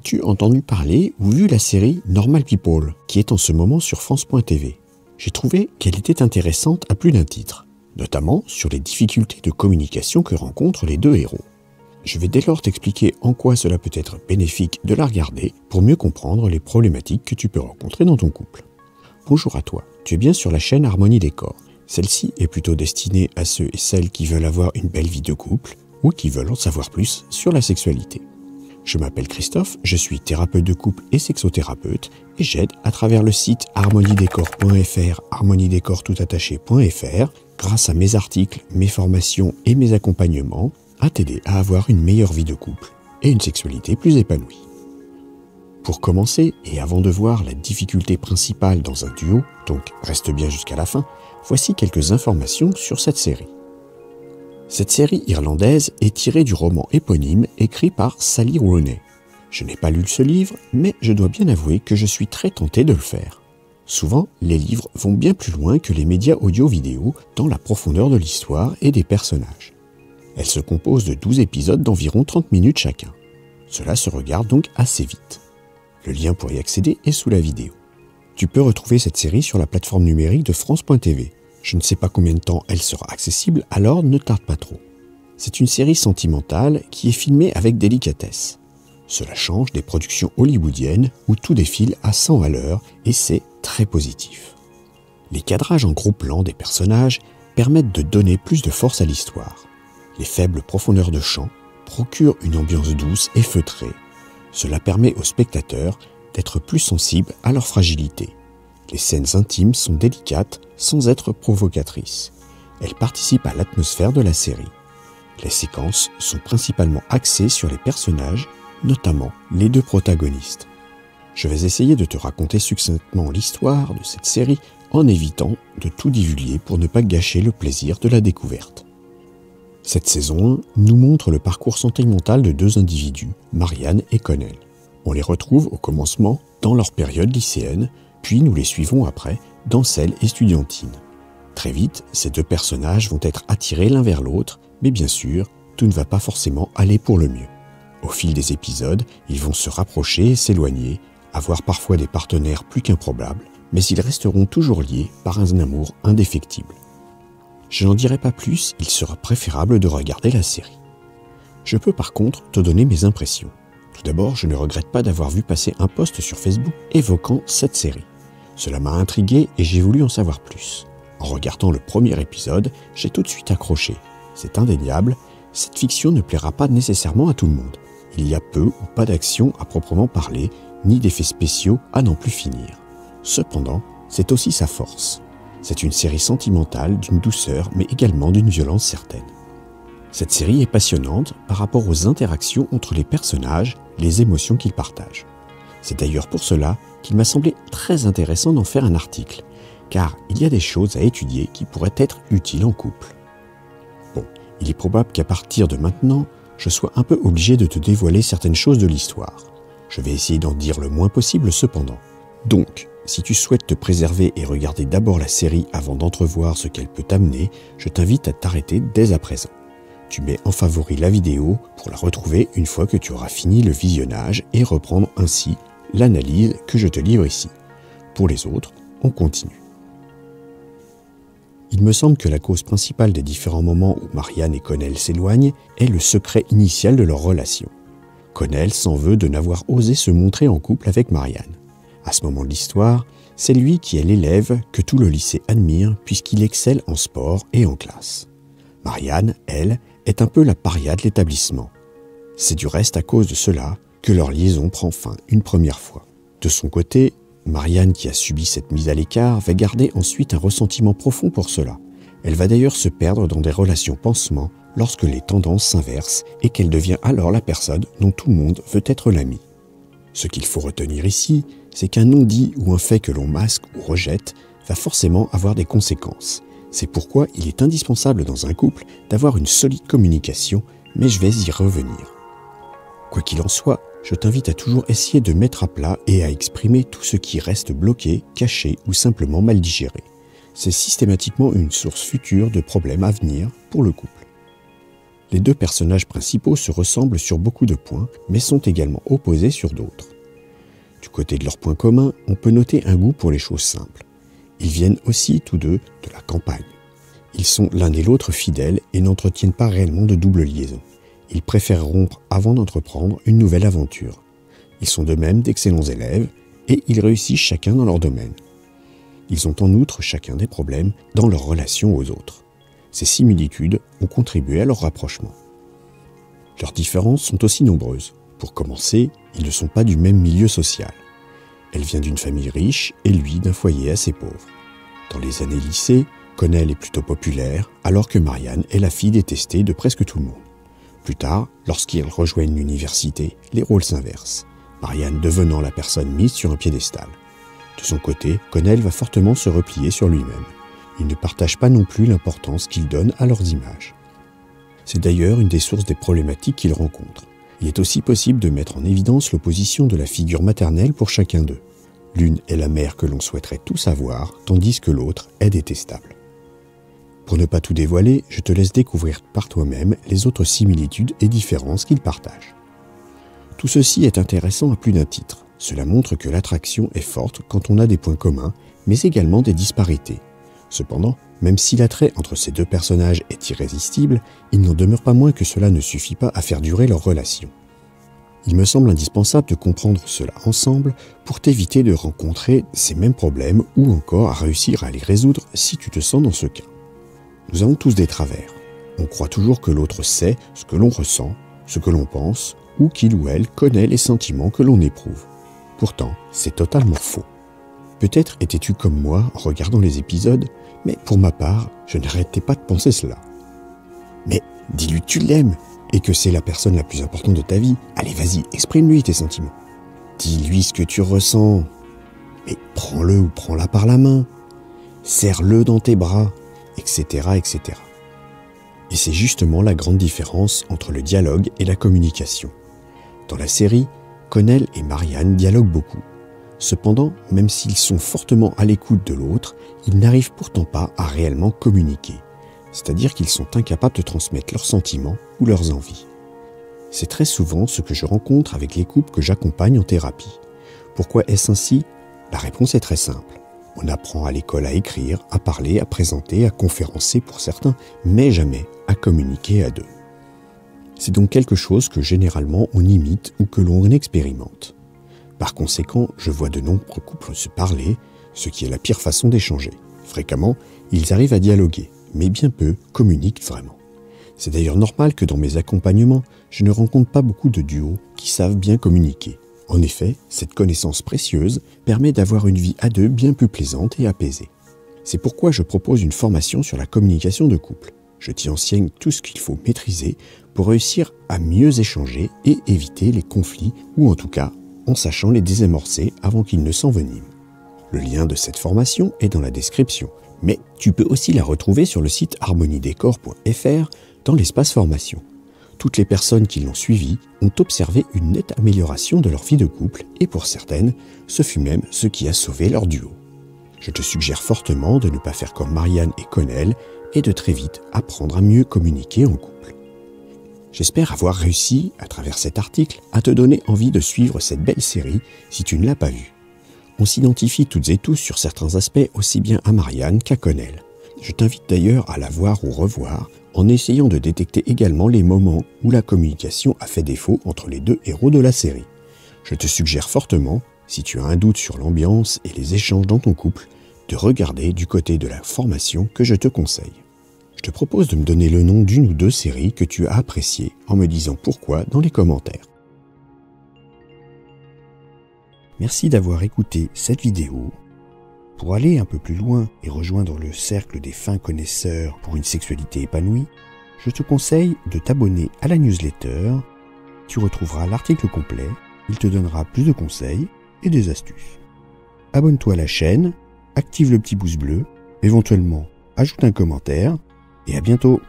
As-tu entendu parler ou vu la série Normal People, qui est en ce moment sur France.tv? J'ai trouvé qu'elle était intéressante à plus d'un titre, notamment sur les difficultés de communication que rencontrent les deux héros. Je vais dès lors t'expliquer en quoi cela peut être bénéfique de la regarder pour mieux comprendre les problématiques que tu peux rencontrer dans ton couple. Bonjour à toi, tu es bien sur la chaîne Harmonie Décor. Celle-ci est plutôt destinée à ceux et celles qui veulent avoir une belle vie de couple ou qui veulent en savoir plus sur la sexualité. Je m'appelle Christophe, je suis thérapeute de couple et sexothérapeute et j'aide à travers le site harmoniedécor.fr, harmoniedécortoutattaché.fr, grâce à mes articles, mes formations et mes accompagnements, à t'aider à avoir une meilleure vie de couple et une sexualité plus épanouie. Pour commencer, et avant de voir la difficulté principale dans un duo, donc reste bien jusqu'à la fin, voici quelques informations sur cette série. Cette série irlandaise est tirée du roman éponyme écrit par Sally Rooney. Je n'ai pas lu ce livre, mais je dois bien avouer que je suis très tenté de le faire. Souvent, les livres vont bien plus loin que les médias audio-vidéo dans la profondeur de l'histoire et des personnages. Elle se compose de 12 épisodes d'environ 30 minutes chacun. Cela se regarde donc assez vite. Le lien pour y accéder est sous la vidéo. Tu peux retrouver cette série sur la plateforme numérique de France.tv. Je ne sais pas combien de temps elle sera accessible, alors ne tarde pas trop. C'est une série sentimentale qui est filmée avec délicatesse. Cela change des productions hollywoodiennes où tout défile à 100 à l'heure et c'est très positif. Les cadrages en gros plan des personnages permettent de donner plus de force à l'histoire. Les faibles profondeurs de champ procurent une ambiance douce et feutrée. Cela permet aux spectateurs d'être plus sensibles à leur fragilité. Les scènes intimes sont délicates sans être provocatrices. Elles participent à l'atmosphère de la série. Les séquences sont principalement axées sur les personnages, notamment les deux protagonistes. Je vais essayer de te raconter succinctement l'histoire de cette série en évitant de tout divulguer pour ne pas gâcher le plaisir de la découverte. Cette saison 1 nous montre le parcours sentimental de deux individus, Marianne et Connell. On les retrouve au commencement dans leur période lycéenne, puis nous les suivons après dans celle estudiantine. Très vite, ces deux personnages vont être attirés l'un vers l'autre, mais bien sûr, tout ne va pas forcément aller pour le mieux. Au fil des épisodes, ils vont se rapprocher et s'éloigner, avoir parfois des partenaires plus qu'improbables, mais ils resteront toujours liés par un amour indéfectible. Je n'en dirai pas plus, il sera préférable de regarder la série. Je peux par contre te donner mes impressions. Tout d'abord, je ne regrette pas d'avoir vu passer un post sur Facebook évoquant cette série. Cela m'a intrigué et j'ai voulu en savoir plus. En regardant le premier épisode, j'ai tout de suite accroché. C'est indéniable, cette fiction ne plaira pas nécessairement à tout le monde. Il y a peu ou pas d'action à proprement parler, ni d'effets spéciaux à n'en plus finir. Cependant, c'est aussi sa force. C'est une série sentimentale d'une douceur mais également d'une violence certaine. Cette série est passionnante par rapport aux interactions entre les personnages, les émotions qu'ils partagent. C'est d'ailleurs pour cela qu'il m'a semblé très intéressant d'en faire un article, car il y a des choses à étudier qui pourraient être utiles en couple. Bon, il est probable qu'à partir de maintenant, je sois un peu obligé de te dévoiler certaines choses de l'histoire. Je vais essayer d'en dire le moins possible cependant. Donc, si tu souhaites te préserver et regarder d'abord la série avant d'entrevoir ce qu'elle peut t'amener, je t'invite à t'arrêter dès à présent. Tu mets en favori la vidéo pour la retrouver une fois que tu auras fini le visionnage et reprendre ainsi l'analyse que je te livre ici. Pour les autres, on continue. Il me semble que la cause principale des différents moments où Marianne et Connell s'éloignent est le secret initial de leur relation. Connell s'en veut de n'avoir osé se montrer en couple avec Marianne. À ce moment de l'histoire, c'est lui qui est l'élève que tout le lycée admire puisqu'il excelle en sport et en classe. Marianne, elle, est un peu la paria de l'établissement. C'est du reste à cause de cela que leur liaison prend fin une première fois. De son côté, Marianne, qui a subi cette mise à l'écart, va garder ensuite un ressentiment profond pour cela. Elle va d'ailleurs se perdre dans des relations pansement lorsque les tendances s'inversent et qu'elle devient alors la personne dont tout le monde veut être l'ami. Ce qu'il faut retenir ici, c'est qu'un non-dit ou un fait que l'on masque ou rejette va forcément avoir des conséquences. C'est pourquoi il est indispensable dans un couple d'avoir une solide communication, mais je vais y revenir. Quoi qu'il en soit, je t'invite à toujours essayer de mettre à plat et à exprimer tout ce qui reste bloqué, caché ou simplement mal digéré. C'est systématiquement une source future de problèmes à venir pour le couple. Les deux personnages principaux se ressemblent sur beaucoup de points, mais sont également opposés sur d'autres. Du côté de leurs points communs, on peut noter un goût pour les choses simples. Ils viennent aussi tous deux de la campagne. Ils sont l'un et l'autre fidèles et n'entretiennent pas réellement de double liaison. Ils préfèrent rompre avant d'entreprendre une nouvelle aventure. Ils sont de même d'excellents élèves et ils réussissent chacun dans leur domaine. Ils ont en outre chacun des problèmes dans leur relation aux autres. Ces similitudes ont contribué à leur rapprochement. Leurs différences sont aussi nombreuses. Pour commencer, ils ne sont pas du même milieu social. Elle vient d'une famille riche et lui d'un foyer assez pauvre. Dans les années lycée, Connell est plutôt populaire, alors que Marianne est la fille détestée de presque tout le monde. Plus tard, lorsqu'ils rejoignent l'université, les rôles s'inversent, Marianne devenant la personne mise sur un piédestal. De son côté, Connell va fortement se replier sur lui-même. Il ne partage pas non plus l'importance qu'il donne à leurs images. C'est d'ailleurs une des sources des problématiques qu'ils rencontrent. Il est aussi possible de mettre en évidence l'opposition de la figure maternelle pour chacun d'eux. L'une est la mère que l'on souhaiterait tous avoir, tandis que l'autre est détestable. Pour ne pas tout dévoiler, je te laisse découvrir par toi-même les autres similitudes et différences qu'ils partagent. Tout ceci est intéressant à plus d'un titre. Cela montre que l'attraction est forte quand on a des points communs, mais également des disparités. Cependant, même si l'attrait entre ces deux personnages est irrésistible, il n'en demeure pas moins que cela ne suffit pas à faire durer leur relation. Il me semble indispensable de comprendre cela ensemble pour t'éviter de rencontrer ces mêmes problèmes ou encore à réussir à les résoudre si tu te sens dans ce cas. Nous avons tous des travers. On croit toujours que l'autre sait ce que l'on ressent, ce que l'on pense, ou qu'il ou elle connaît les sentiments que l'on éprouve. Pourtant, c'est totalement faux. Peut-être étais-tu comme moi en regardant les épisodes, mais pour ma part, je n'arrêtais pas de penser cela. Mais dis-lui que tu l'aimes et que c'est la personne la plus importante de ta vie. Allez, vas-y, exprime-lui tes sentiments. Dis-lui ce que tu ressens. Mais prends-le ou prends-la par la main. Serre-le dans tes bras, etc., etc. Et c'est justement la grande différence entre le dialogue et la communication. Dans la série, Connell et Marianne dialoguent beaucoup. Cependant, même s'ils sont fortement à l'écoute de l'autre, ils n'arrivent pourtant pas à réellement communiquer. C'est-à-dire qu'ils sont incapables de transmettre leurs sentiments ou leurs envies. C'est très souvent ce que je rencontre avec les couples que j'accompagne en thérapie. Pourquoi est-ce ainsi ? La réponse est très simple. On apprend à l'école à écrire, à parler, à présenter, à conférencer pour certains, mais jamais à communiquer à deux. C'est donc quelque chose que généralement on imite ou que l'on expérimente. Par conséquent, je vois de nombreux couples se parler, ce qui est la pire façon d'échanger. Fréquemment, ils arrivent à dialoguer, mais bien peu communiquent vraiment. C'est d'ailleurs normal que dans mes accompagnements, je ne rencontre pas beaucoup de duos qui savent bien communiquer. En effet, cette connaissance précieuse permet d'avoir une vie à deux bien plus plaisante et apaisée. C'est pourquoi je propose une formation sur la communication de couple. Je t'y enseigne tout ce qu'il faut maîtriser pour réussir à mieux échanger et éviter les conflits, ou en tout cas, en sachant les désamorcer avant qu'ils ne s'enveniment. Le lien de cette formation est dans la description, mais tu peux aussi la retrouver sur le site harmoniedécor.fr dans l'espace formation. Toutes les personnes qui l'ont suivi ont observé une nette amélioration de leur vie de couple et pour certaines, ce fut même ce qui a sauvé leur duo. Je te suggère fortement de ne pas faire comme Marianne et Connell et de très vite apprendre à mieux communiquer en couple. J'espère avoir réussi, à travers cet article, à te donner envie de suivre cette belle série si tu ne l'as pas vue. On s'identifie toutes et tous sur certains aspects aussi bien à Marianne qu'à Connell. Je t'invite d'ailleurs à la voir ou revoir en essayant de détecter également les moments où la communication a fait défaut entre les deux héros de la série. Je te suggère fortement, si tu as un doute sur l'ambiance et les échanges dans ton couple, de regarder du côté de la formation que je te conseille. Je te propose de me donner le nom d'une ou deux séries que tu as appréciées en me disant pourquoi dans les commentaires. Merci d'avoir écouté cette vidéo. Pour aller un peu plus loin et rejoindre le cercle des fins connaisseurs pour une sexualité épanouie, je te conseille de t'abonner à la newsletter. Tu retrouveras l'article complet, il te donnera plus de conseils et des astuces. Abonne-toi à la chaîne, active le petit pouce bleu, éventuellement ajoute un commentaire et à bientôt.